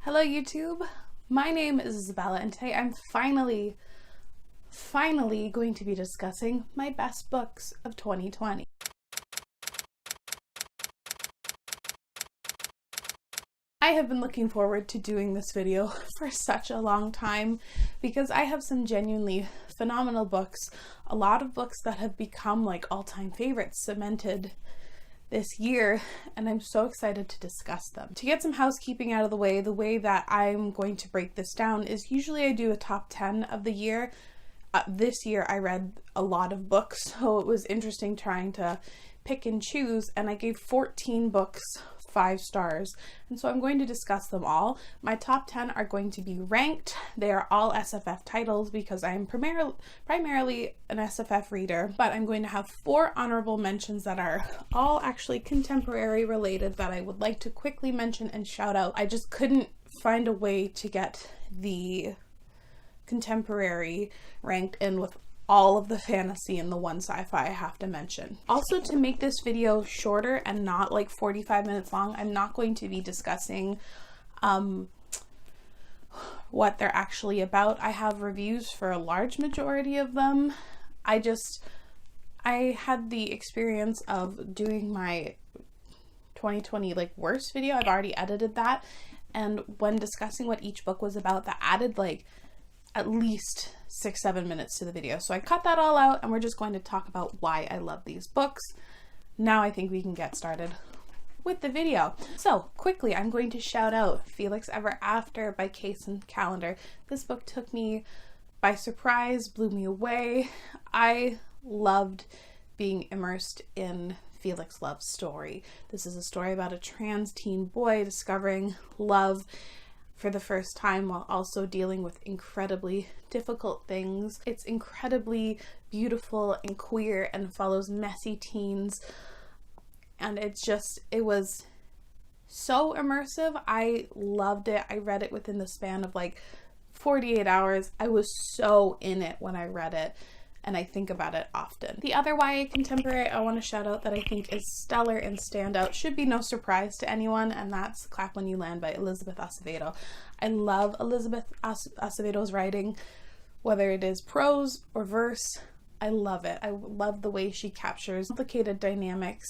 Hello YouTube, my name is Isabella and today I'm finally going to be discussing my best books of 2020. I have been looking forward to doing this video for such a long time because I have some genuinely phenomenal books, a lot of books that have become like all-time favorites cemented this year, and I'm so excited to discuss them. To get some housekeeping out of the way that I'm going to break this down is usually I do a top 10 of the year. This year I read a lot of books, so it was interesting trying to pick and choose, and I gave 14 books 5 stars, and so I'm going to discuss them all. My top 10 are going to be ranked. They are all SFF titles because I am primarily an SFF reader, but I'm going to have 4 honorable mentions that are all actually contemporary related that I would like to quickly mention and shout out. I just couldn't find a way to get the contemporary ranked in with all of the fantasy and the one sci-fi I have to mention. Also, to make this video shorter and not like 45 minutes long, I'm not going to be discussing what they're actually about. I have reviews for a large majority of them. I had the experience of doing my 2020 like worst video. I've already edited that, and when discussing what each book was about, that added like at least 6-7 minutes to the video. So I cut that all out and we're just going to talk about why I love these books. Now I think we can get started with the video. So quickly, I'm going to shout out Felix Ever After by Case and Calendar. This book took me by surprise, blew me away. I loved being immersed in Felix Love's story. This is a story about a trans teen boy discovering love for the first time while also dealing with incredibly difficult things. It's incredibly beautiful and queer and follows messy teens, and it was so immersive. I loved it. I read it within the span of like 48 hours. I was so in it when I read it, and I think about it often. The other YA contemporary I want to shout out that I think is stellar and standout should be no surprise to anyone, and that's Clap When You Land by Elizabeth Acevedo. I love Elizabeth Acevedo's writing, whether it is prose or verse. I love it. I love the way she captures complicated dynamics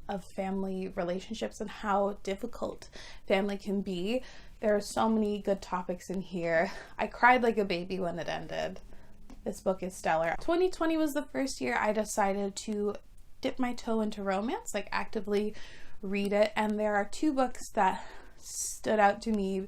of family relationships and how difficult family can be. There are so many good topics in here. I cried like a baby when it ended. This book is stellar. 2020 was the first year I decided to dip my toe into romance, like actively read it, and there are 2 books that stood out to me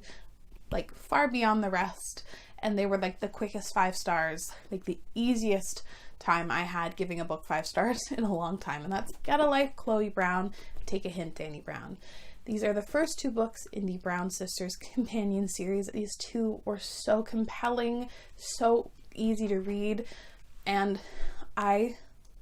like far beyond the rest, and they were like the quickest 5 stars, like the easiest time I had giving a book 5 stars in a long time, and that's Get a Life, Chloe Brown, Take a Hint, Danny Brown. These are the first 2 books in the Brown Sisters companion series. These 2 were so compelling, so easy to read, and I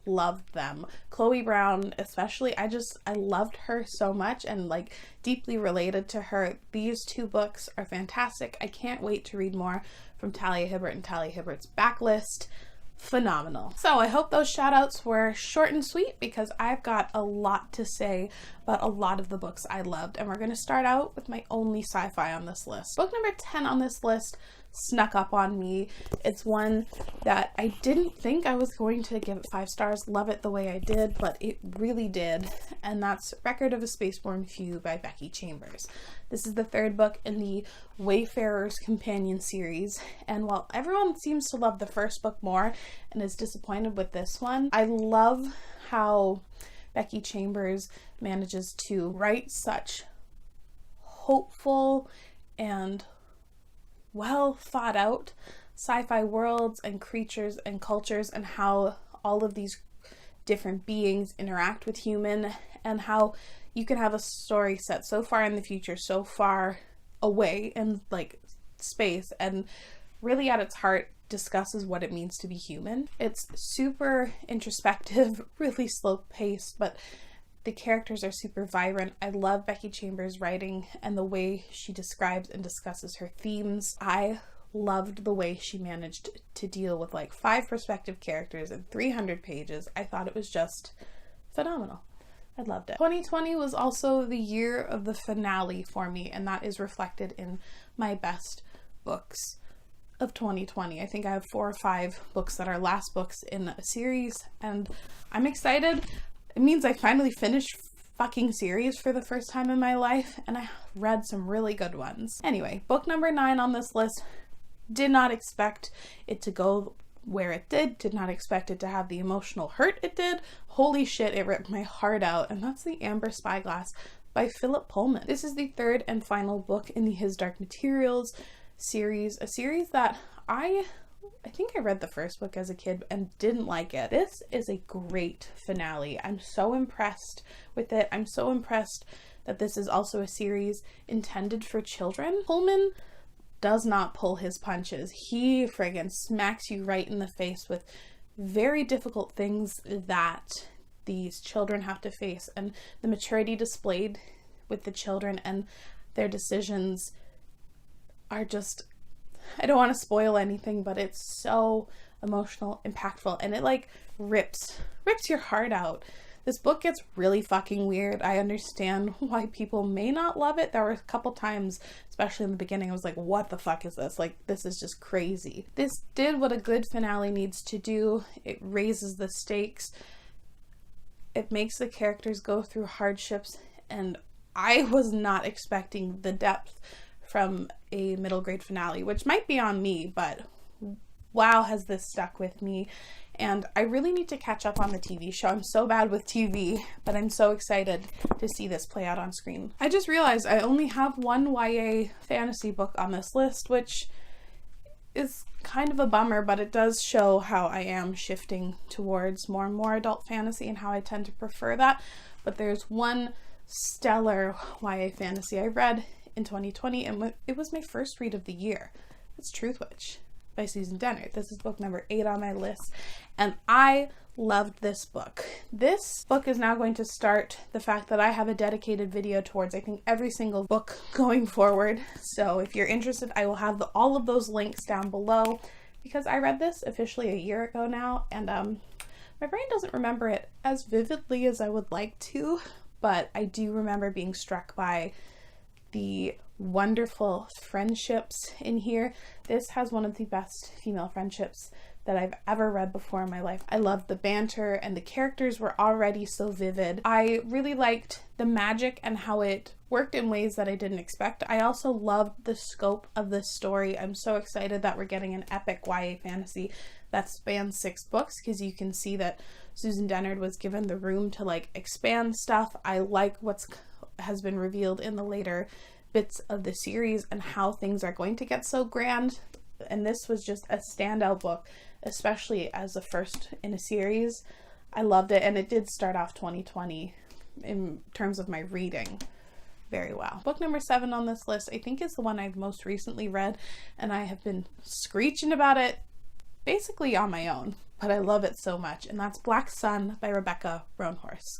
loved them. Chloe Brown especially, I loved her so much and like deeply related to her. These 2 books are fantastic. I can't wait to read more from Talia Hibbert and Talia Hibbert's Backlist. Phenomenal. So I hope those shout outs were short and sweet because I've got a lot to say about a lot of the books I loved, and we're going to start out with my only sci-fi on this list. Book number 10 on this list snuck up on me. It's one that I didn't think I was going to give it 5 stars, love it the way I did, but it really did, and that's Record of a Spaceborne Few by Becky Chambers. This is the 3rd book in the Wayfarer's Companion series, and while everyone seems to love the first book more and is disappointed with this one, I love how Becky Chambers manages to write such hopeful and well thought out sci-fi worlds and creatures and cultures, and how all of these different beings interact with human, and how you can have a story set so far in the future, so far away in like space, and really at its heart discusses what it means to be human. It's super introspective, really slow paced, but the characters are super vibrant. I love Becky Chambers' writing and the way she describes and discusses her themes. I loved the way she managed to deal with like 5 perspective characters and 300 pages. I thought it was just phenomenal. I loved it. 2020 was also the year of the finale for me, and that is reflected in my best books of 2020. I think I have 4 or 5 books that are last books in a series, and I'm excited. It means I finally finished fucking series for the first time in my life, and I read some really good ones. Anyway, book number 9 on this list, did not expect it to go where it did not expect it to have the emotional hurt it did. Holy shit, it ripped my heart out, and that's the Amber Spyglass by Philip Pullman. This is the 3rd and final book in the His Dark Materials series, a series that I think I read the first book as a kid and didn't like it. This is a great finale. I'm so impressed with it. I'm so impressed that this is also a series intended for children. Pullman does not pull his punches. He friggin' smacks you right in the face with very difficult things that these children have to face, and the maturity displayed with the children and their decisions are just, I don't want to spoil anything, but it's so emotional, impactful, and it like rips your heart out. This book gets really fucking weird. I understand why people may not love it. There were a couple times, especially in the beginning, I was like, what the fuck is this? Like, this is just crazy. This did what a good finale needs to do. It raises the stakes. It makes the characters go through hardships, and I was not expecting the depth from a middle grade finale, which might be on me, but wow, has this stuck with me. And I really need to catch up on the TV show. I'm so bad with TV, but I'm so excited to see this play out on screen. I just realized I only have 1 YA fantasy book on this list, which is kind of a bummer, but it does show how I am shifting towards more and more adult fantasy and how I tend to prefer that. But there's one stellar YA fantasy I read in 2020, and it was my first read of the year. It's Truthwitch by Susan Dennard. This is book number 8 on my list, and I loved this book. This book is now going to start the fact that I have a dedicated video towards, I think, every single book going forward. So if you're interested, I will have all of those links down below, because I read this officially a year ago now, and my brain doesn't remember it as vividly as I would like to, but I do remember being struck by the wonderful friendships in here. This has one of the best female friendships that I've ever read before in my life. I loved the banter, and the characters were already so vivid. I really liked the magic and how it worked in ways that I didn't expect. I also loved the scope of this story. I'm so excited that we're getting an epic YA fantasy that spans 6 books, because you can see that Susan Dennard was given the room to like expand stuff. I like what's has been revealed in the later bits of the series and how things are going to get so grand, and this was just a standout book, especially as the first in a series. I loved it, and it did start off 2020 in terms of my reading very well. Book number 7 on this list I think is the one I've most recently read, and I have been screeching about it basically on my own, but I love it so much, and that's Black Sun by Rebecca Roanhorse.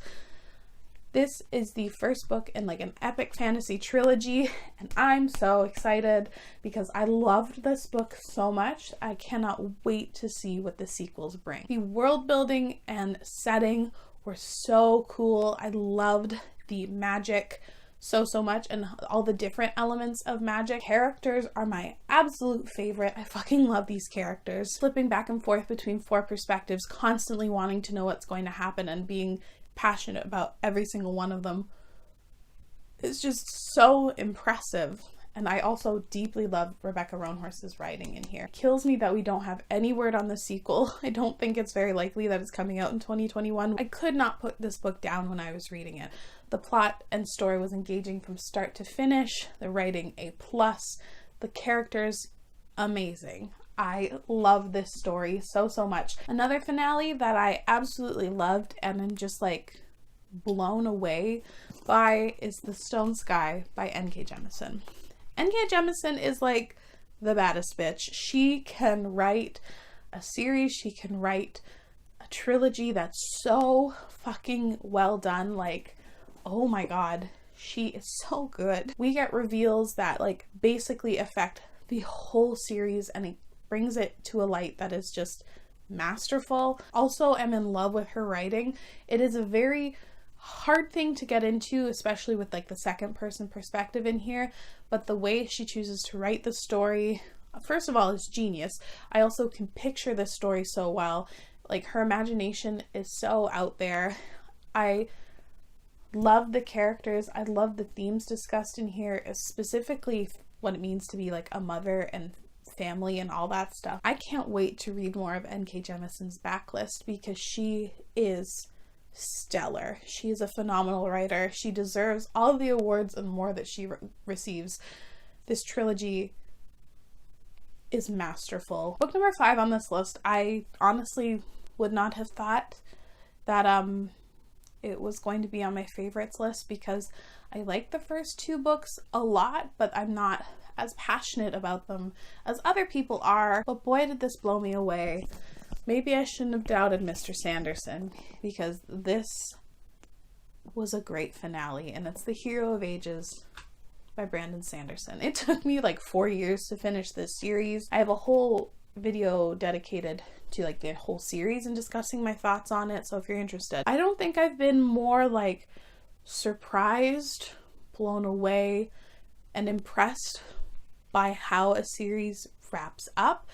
This is the first book in like an epic fantasy trilogy, and I'm so excited because I loved this book so much. I cannot wait to see what the sequels bring. The world building and setting were so cool. I loved the magic so much, and all the different elements of magic. Characters are my absolute favorite. I fucking love these characters. Flipping back and forth between 4 perspectives, constantly wanting to know what's going to happen and being passionate about every single one of them. It's just so impressive. And I also deeply love Rebecca Roanhorse's writing in here. It kills me that we don't have any word on the sequel. I don't think it's very likely that it's coming out in 2021. I could not put this book down when I was reading it. The plot and story was engaging from start to finish. The writing A+. The characters, amazing. I love this story so much. Another finale that I absolutely loved and I'm just like blown away by is The Stone Sky by N.K. Jemisin. N.K. Jemisin is like the baddest bitch. She can write a series, she can write a trilogy that's so fucking well done. Like, oh my god, she is so good. We get reveals that like basically affect the whole series, and it brings it to a light that is just masterful. Also, I'm in love with her writing. It is a very hard thing to get into, especially with like the second person perspective in here, but the way she chooses to write the story, first of all, is genius. I also can picture this story so well. Like, her imagination is so out there. I love the characters. I love the themes discussed in here, specifically what it means to be like a mother and family and all that stuff. I can't wait to read more of N.K. Jemison's backlist because she is stellar. She is a phenomenal writer. She deserves all the awards and more that she receives. This trilogy is masterful. Book number 5 on this list, I honestly would not have thought that it was going to be on my favorites list because I like the first 2 books a lot, but I'm not as passionate about them as other people are. But boy, did this blow me away. Maybe I shouldn't have doubted Mr. Sanderson, because this was a great finale, and it's The Hero of Ages by Brandon Sanderson. It took me like 4 years to finish this series. I have a whole video dedicated to like the whole series and discussing my thoughts on it, so if you're interested. I don't think I've been more like surprised, blown away, and impressed by how a series wraps up.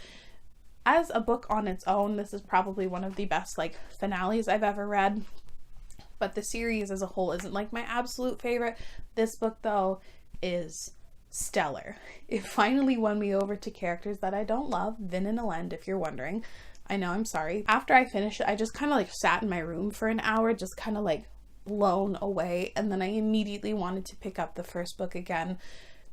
As a book on its own, this is probably one of the best like finales I've ever read, but the series as a whole isn't like my absolute favorite. This book though is stellar. It finally won me over to characters that I don't love. Vin and Elend, if you're wondering. I know, I'm sorry. After I finished it, I just kind of like sat in my room for an hour, just kind of like blown away, and then I immediately wanted to pick up the first book again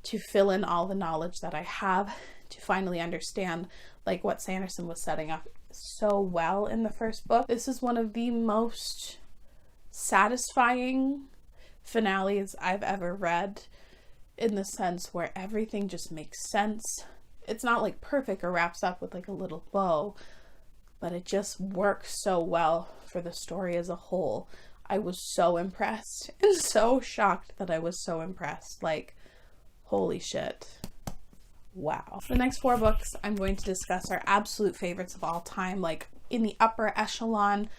to fill in all the knowledge that I have, to finally understand like what Sanderson was setting up so well in the first book. This is one of the most satisfying finales I've ever read, in the sense where everything just makes sense. It's not like perfect or wraps up with like a little bow, but it just works so well for the story as a whole. I was so impressed and so shocked that I was so impressed. Like, holy shit. Wow. The next 4 books I'm going to discuss are absolute favorites of all time, like in the upper echelon.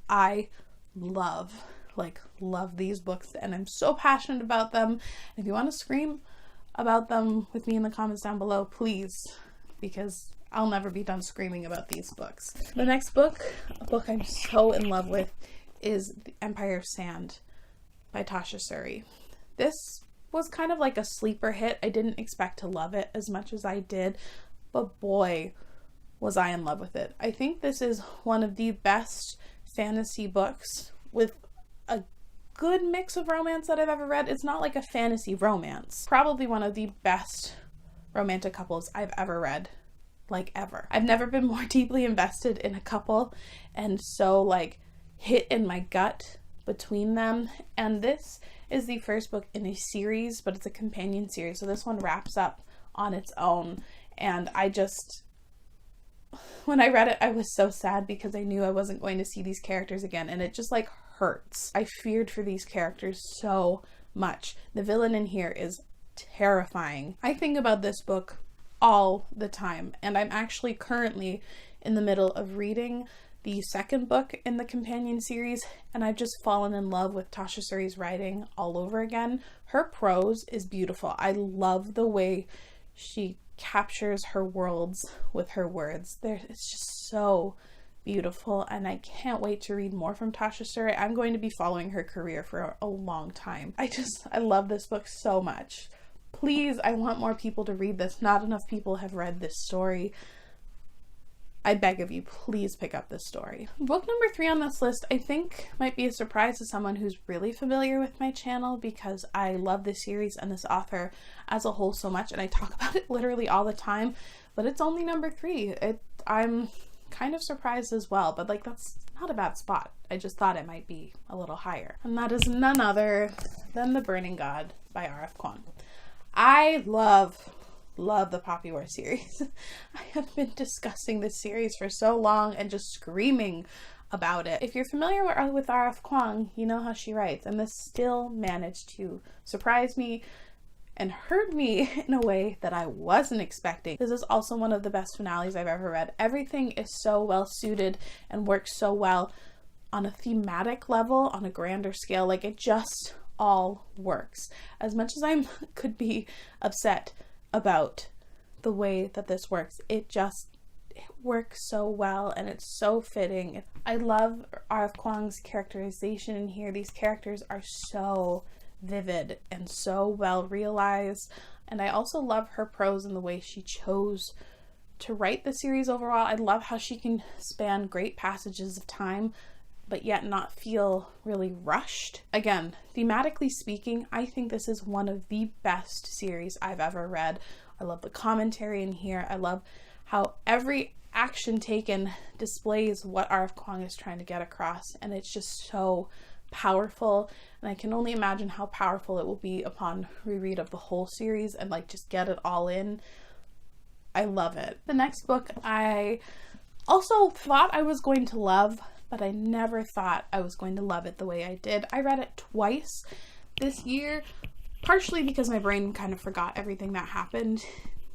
I love these books, and I'm so passionate about them. If you want to scream about them with me in the comments down below, please, because I'll never be done screaming about these books. The next book, a book I'm so in love with, is The Empire of Sand by Tasha Suri. This was kind of like a sleeper hit. I didn't expect to love it as much as I did, but boy, was I in love with it. I think this is one of the best fantasy books with a good mix of romance that I've ever read. It's not like a fantasy romance. Probably one of the best romantic couples I've ever read, like ever. I've never been more deeply invested in a couple and so like hit in my gut between them. And this is the first book in a series, but it's a companion series, so this one wraps up on its own. And I just, when I read it, I was so sad because I knew I wasn't going to see these characters again, and it just like hurts. I feared for these characters so much. The villain in here is terrifying. I think about this book all the time, and I'm actually currently in the middle of reading the second book in the companion series, and I've just fallen in love with Tasha Suri's writing all over again. Her prose is beautiful. I love the way she captures her worlds with her words. It's just so beautiful, and I can't wait to read more from Tasha Suri. I'm going to be following her career for a long time. I love this book so much. Please, I want more people to read this. Not enough people have read this story. I beg of you, please pick up this story. Book number 3 on this list, I think might be a surprise to someone who's really familiar with my channel, because I love this series and this author as a whole so much, and I talk about it literally all the time, but it's only number 3. I'm kind of surprised as well, but like that's not a bad spot. I just thought it might be a little higher. And that is none other than The Burning God by R.F. Kuang. I love the Poppy War series. I have been discussing this series for so long and just screaming about it. If you're familiar with R.F. Kuang, you know how she writes, and this still managed to surprise me and hurt me in a way that I wasn't expecting. This is also one of the best finales I've ever read. Everything is so well suited and works so well on a thematic level, on a grander scale, like it just all works. As much as I could be upset about the way that this works, it works so well, and it's so fitting. I love R.F. Kuang's characterization in here. These characters are so vivid and so well realized, and I also love her prose and the way she chose to write the series overall. I love how she can span great passages of time but yet not feel really rushed. Again, thematically speaking, I think this is one of the best series I've ever read. I love the commentary in here. I love how every action taken displays what R.F. Kuang is trying to get across, and it's just so powerful, and I can only imagine how powerful it will be upon reread of the whole series and like just get it all in. I love it. The next book I also thought I was going to love, but I never thought I was going to love it the way I did. I read it twice this year, partially because my brain kind of forgot everything that happened,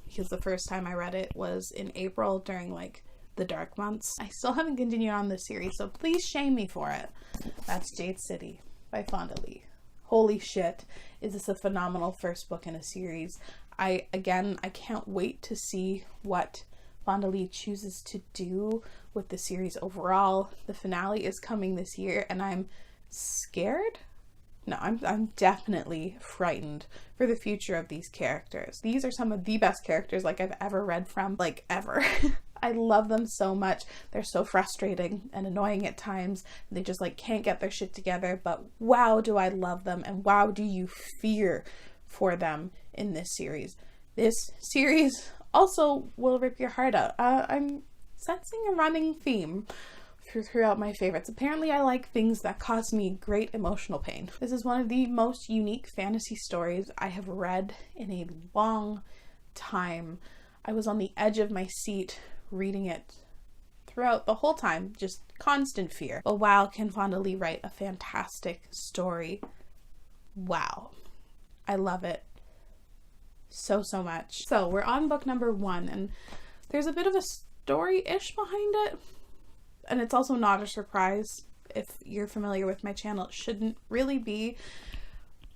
because the first time I read it was in April during like the dark months. I still haven't continued on this series, so please shame me for it. That's Jade City by Fonda Lee. Holy shit, is this a phenomenal first book in a series. I can't wait to see what Fonda Lee chooses to do with the series overall. The finale is coming this year, and I'm scared. No, I'm definitely frightened for the future of these characters. These are some of the best characters like I've ever read from, like ever. I love them so much. They're so frustrating and annoying at times. They just like can't get their shit together, but wow, do I love them, and wow, do you fear for them in this series. This series also will rip your heart out. I'm sensing a running theme throughout my favorites. Apparently I like things that cause me great emotional pain. This is one of the most unique fantasy stories I have read in a long time. I was on the edge of my seat reading it throughout the whole time, just constant fear. But wow, can Fonda Lee write a fantastic story. Wow. I love it so much. So we're on book number 1, and there's a bit of a story-ish behind it. And it's also not a surprise. If you're familiar with my channel, it shouldn't really be.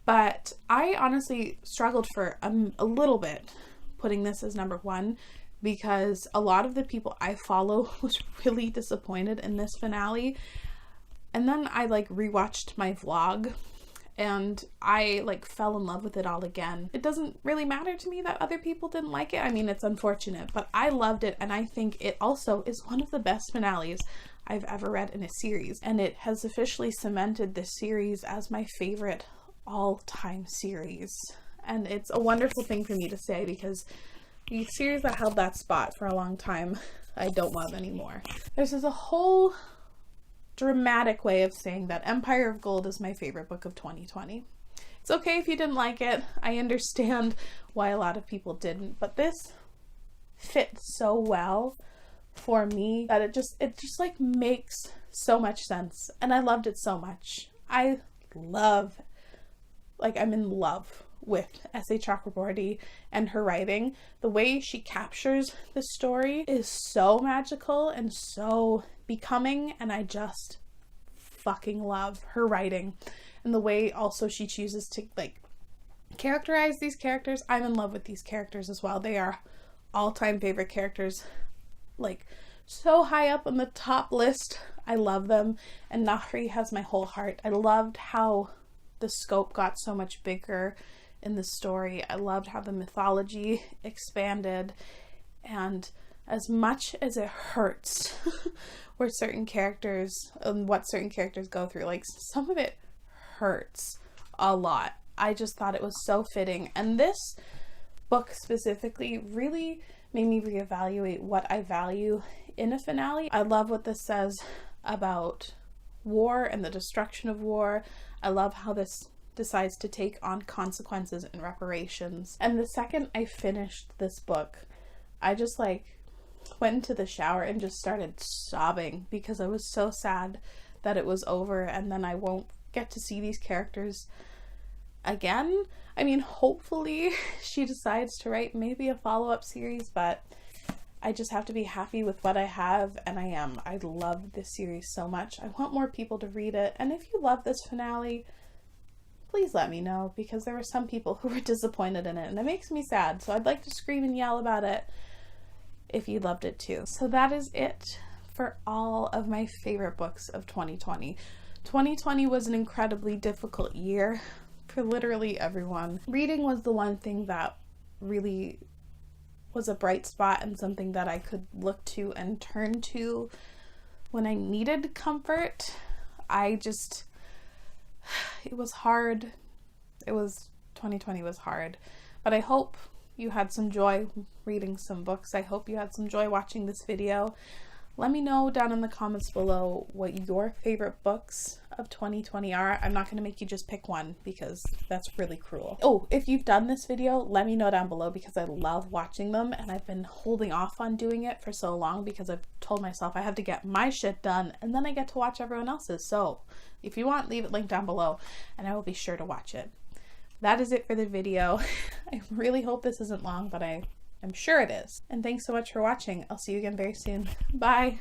But I honestly struggled for a little bit putting this as number 1, because a lot of the people I follow was really disappointed in this finale. And then I like rewatched my vlog, and I like fell in love with it all again. It doesn't really matter to me that other people didn't like it. I mean, it's unfortunate, but I loved it, and I think it also is one of the best finales I've ever read in a series, and it has officially cemented this series as my favorite all-time series. And it's a wonderful thing for me to say, because the series that held that spot for a long time, I don't love anymore. This is a whole dramatic way of saying that Empire of Gold is my favorite book of 2020. It's okay if you didn't like it. I understand why a lot of people didn't, but this fits so well for me that it just like makes so much sense, and I loved it so much. I'm in love with S.A. Chakraborty and her writing. The way she captures the story is so magical and so becoming, and I just fucking love her writing. And the way also she chooses to like characterize these characters, I'm in love with these characters as well. They are all-time favorite characters, like so high up on the top list. I love them, and Nahri has my whole heart. I loved how the scope got so much bigger in the story. I loved how the mythology expanded, and as much as it hurts where certain characters and what certain characters go through, like some of it hurts a lot, I just thought it was so fitting. And this book specifically really made me reevaluate what I value in a finale. I love what this says about war and the destruction of war. I love how this decides to take on consequences and reparations. And the second I finished this book, I just like went into the shower and just started sobbing, because I was so sad that it was over and then I won't get to see these characters again. I mean, hopefully she decides to write maybe a follow-up series, but I just have to be happy with what I have, and I am. I love this series so much. I want more people to read it, and if you love this finale, please let me know, because there were some people who were disappointed in it, and it makes me sad. So I'd like to scream and yell about it if you loved it too. So that is it for all of my favorite books of 2020. 2020 was an incredibly difficult year for literally everyone. Reading was the one thing that really was a bright spot and something that I could look to and turn to when I needed comfort. It was hard. 2020 was hard, but I hope you had some joy reading some books. I hope you had some joy watching this video. Let me know down in the comments below what your favorite books of 2020 are. I'm not going to make you just pick one because that's really cruel. Oh, if you've done this video, let me know down below, because I love watching them, and I've been holding off on doing it for so long because I've told myself I have to get my shit done and then I get to watch everyone else's. So if you want, leave it linked down below and I will be sure to watch it. That is it for the video. I really hope this isn't long, but I'm sure it is. And thanks so much for watching. I'll see you again very soon. Bye.